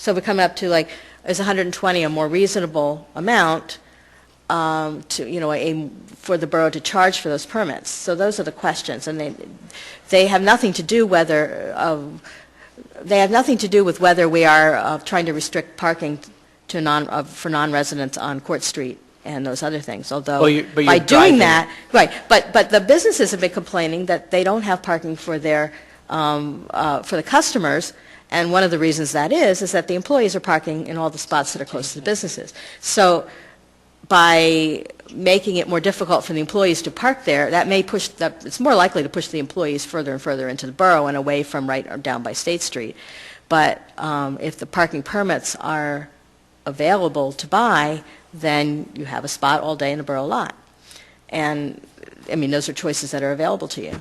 So we come up to like, is 120 a more reasonable amount for the borough to charge for those permits? So those are the questions, and they have nothing to do with whether we are trying to restrict parking for non-residents on Court Street and those other things, although by doing that, right, but the businesses have been complaining that they don't have parking for the customers, and one of the reasons that is that the employees are parking in all the spots that are close to the businesses. So by making it more difficult for the employees to park there, that may it's more likely to push the employees further and further into the borough and away from right or down by State Street. But if the parking permits are available to buy, then you have a spot all day in the borough lot. And, I mean, those are choices that are available to you.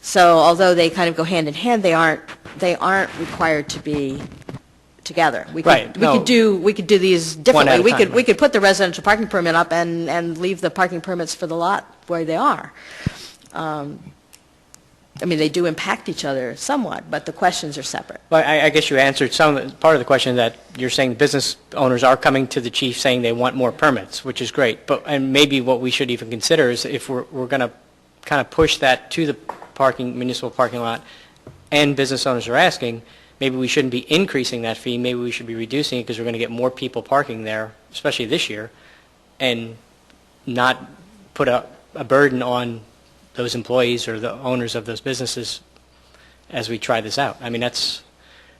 So although they kind of go hand in hand, they aren't required to be together. We could do these differently. We could put the residential parking permit up and leave the parking permits for the lot where they are. I mean, they do impact each other somewhat, but the questions are separate. Well, I guess you answered part of the question, that you're saying business owners are coming to the chief saying they want more permits, which is great. And maybe what we should even consider is if we're going to kind of push that to the municipal parking lot, and business owners are asking, maybe we shouldn't be increasing that fee. Maybe we should be reducing it because we're going to get more people parking there, especially this year, and not put a burden on those employees or the owners of those businesses as we try this out. I mean, that's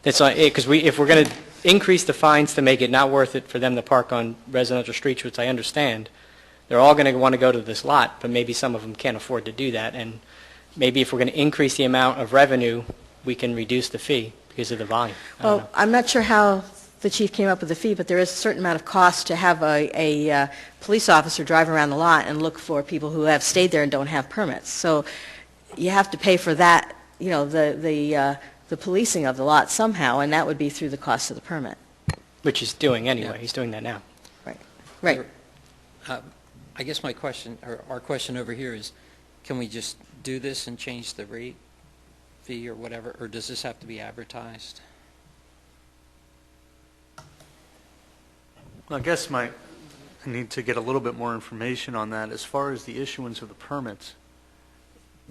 because if we're going to increase the fines to make it not worth it for them to park on residential streets, which I understand, they're all going to want to go to this lot, but maybe some of them can't afford to do that. And maybe if we're going to increase the amount of revenue, we can reduce the fee because of the volume. Well, I'm not sure how the chief came up with the fee, but there is a certain amount of cost to have a police officer drive around the lot and look for people who have stayed there and don't have permits. So you have to pay for that, the policing of the lot somehow, and that would be through the cost of the permit. Which he's doing anyway. Yeah. He's doing that now. Right. I guess my question, or our question over here is, can we just do this and change the rate, fee, or whatever, or does this have to be advertised? Well, I guess I need to get a little bit more information on that. As far as the issuance of the permits,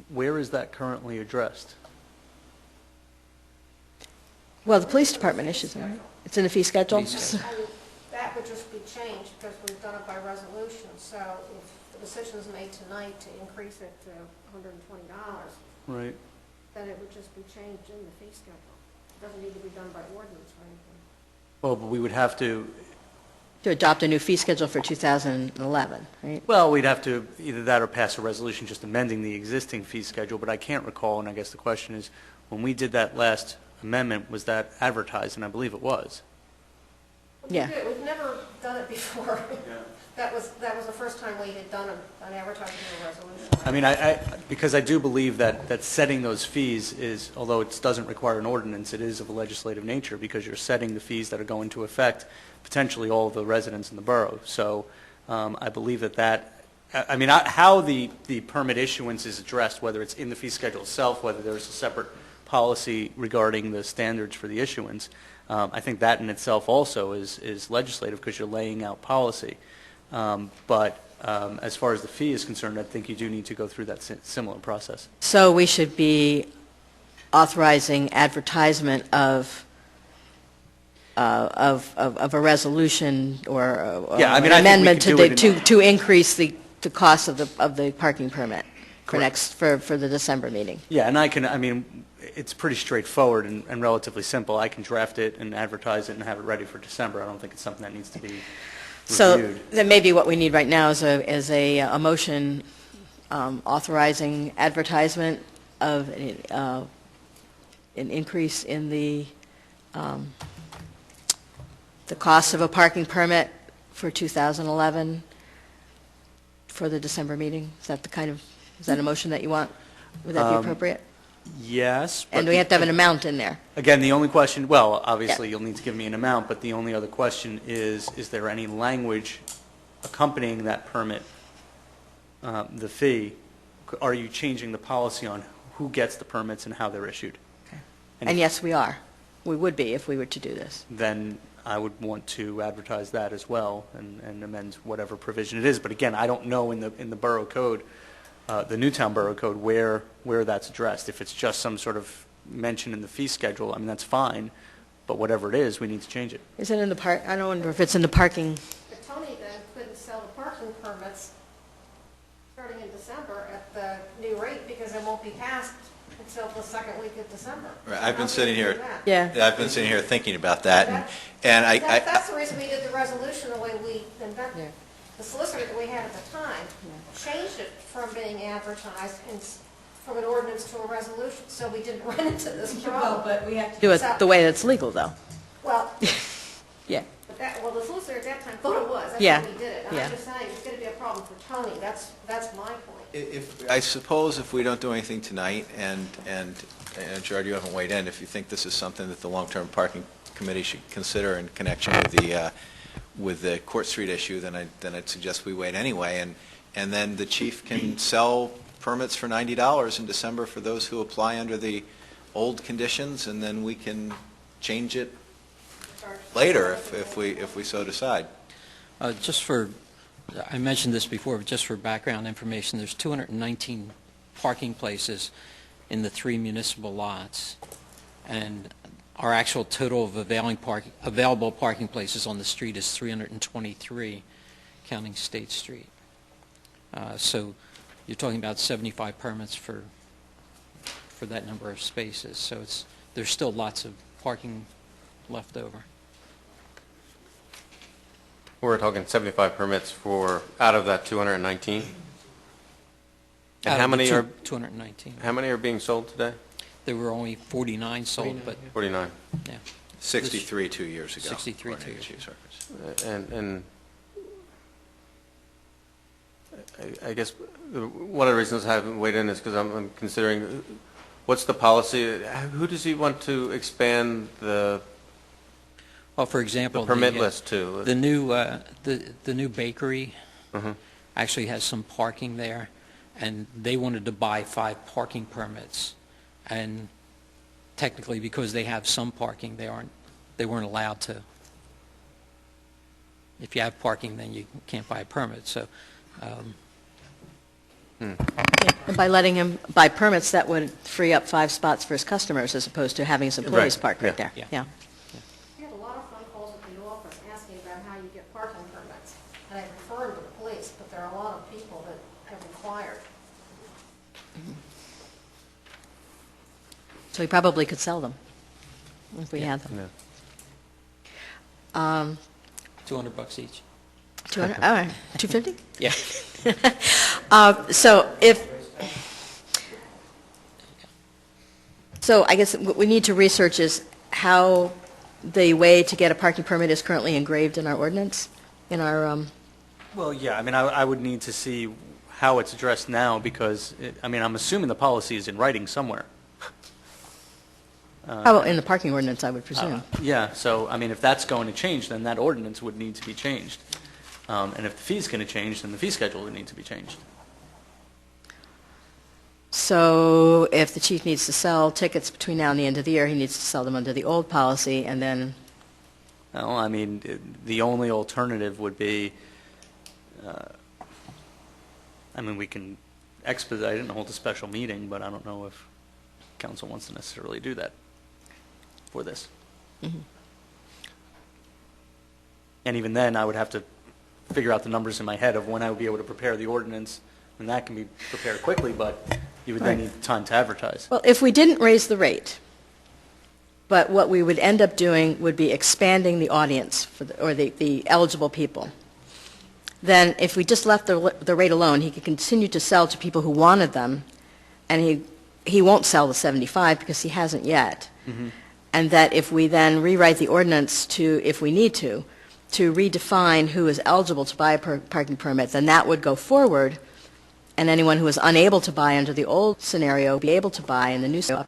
where is that currently addressed? Well, the police department issues it, right? It's in the fee schedule? Fee schedule. And that would just be changed because we've done it by resolution. So if the decision is made tonight to increase it to $120, Right. then it would just be changed in the fee schedule. It doesn't need to be done by ordinance or anything. Well, but we would have to, To adopt a new fee schedule for 2011, right? well, we'd have to either that or pass a resolution just amending the existing fee schedule, but I can't recall, and I guess the question is, when we did that last amendment, was that advertised? And I believe it was. Yeah. We've never done it before. That was the first time we had done an advertising or resolution. I mean, because I do believe that setting those fees is, although it doesn't require an ordinance, it is of a legislative nature because you're setting the fees that are going to affect potentially all of the residents in the borough. So I believe how the permit issuance is addressed, whether it's in the fee schedule itself, whether there's a separate policy regarding the standards for the issuance, I think that in itself also is legislative because you're laying out policy. But as far as the fee is concerned, I think you do need to go through that similar process. So we should be authorizing advertisement of a resolution or Yeah, I mean, an I think we amendment could do it to increase the cost of the parking permit Correct. for the December meeting. Yeah, and it's pretty straightforward and relatively simple. I can draft it and advertise it and have it ready for December. I don't think it's something that needs to be So reviewed. then maybe what we need right now is a motion authorizing advertisement of an increase in the cost of a parking permit for 2011 for the December meeting. Is that a motion that you want? Would that be appropriate? Yes. And but we have to have an amount in there. Again, the only question, well, obviously Yeah. you'll need to give me an amount, but the only other question is there any language accompanying that permit, the fee? Are you changing the policy on who gets the permits and how they're issued? And yes, we are. We would be if we were to do this. then I would want to advertise that as well and amend whatever provision it is. But again, I don't know in the borough code, the Newtown Borough Code, where that's addressed. If it's just some sort of mention in the fee schedule, I mean, that's fine, but whatever it is, we need to change it. Is it in the park, I don't wonder if it's in the parking, But Tony then couldn't sell the parking permits starting in December at the new rate because it won't be passed until the second week of December. Right, So I've been how can sitting we do here- that? yeah. Yeah, I've been sitting here thinking about that, and I, That's the reason we did the resolution the way we, Yeah. the solicitor that we had at the time changed it from being advertised from an ordinance to a resolution, so we didn't run into this problem. but we have to do it the way that's legal, though. Well, Yeah. the solicitor at that time thought it was, that's Yeah. why we did it. And Yeah. I'm just saying, it's going to be a problem for Tony, that's my point. I suppose if we don't do anything tonight, and Gerard, you haven't weighed in, if you think this is something that the long-term parking committee should consider in connection with the Court Street issue, then I'd suggest we wait anyway, and then the chief can sell permits for $90 in December for those who apply under the old conditions, and then we can change it later if we so decide. Just for, I mentioned this before, but just for background information, there's 219 parking places in the 3 municipal lots, and our actual total of available parking places on the street is 323, counting State Street. So you're talking about 75 permits for that number of spaces, so there's still lots of parking left over. We're talking 75 permits for, out of that 219? And Out how of the many are, 219. how many are being sold today? There were only 49 sold, but, 49. yeah. 63 2 years ago. 63 according to 2 the years chief's records. And I guess one of the reasons I haven't weighed in is because I'm considering, what's the policy? Who does he want to expand the Well, for example, permit list to? the new bakery Mhm. actually has some parking there, and they wanted to buy 5 parking permits. And technically, because they have some parking, they weren't allowed to. If you have parking, then you can't buy a permit. So, And by letting him buy permits, that would free up 5 spots for his customers as opposed to having his employees Right, park right there. yeah. Yeah. We have a lot of phone calls at the office asking about how you get parking permits, and I refer them to the police, but there are a lot of people that have inquired. So he probably could sell them if we had them. Yeah. $200 each. 200, all right, 250? Yeah. So I guess what we need to research is how the way to get a parking permit is currently engraved in our ordinance, in our, Well, yeah, I mean, I would need to see how it's addressed now because, I'm assuming the policy is in writing somewhere. in the parking ordinance, I would presume. Yeah, so, if that's going to change, then that ordinance would need to be changed. And if the fee's going to change, then the fee schedule would need to be changed. So if the chief needs to sell tickets between now and the end of the year, he needs to sell them under the old policy, and then, Well, the only alternative would be, we can expedite it and hold a special meeting, but I don't know if council wants to necessarily do that for this. And even then, I would have to figure out the numbers in my head of when I would be able to prepare the ordinance, and that can be prepared quickly, but you would then need time to advertise. well, if we didn't raise the rate, but what we would end up doing would be expanding the audience or the eligible people, then if we just left the rate alone, he could continue to sell to people who wanted them, and he won't sell the 75 because he hasn't yet. And that if we then rewrite the ordinance to, if we need to redefine who is eligible to buy a parking permit, then that would go forward, and anyone who is unable to buy under the old scenario would be able to buy in the new scenario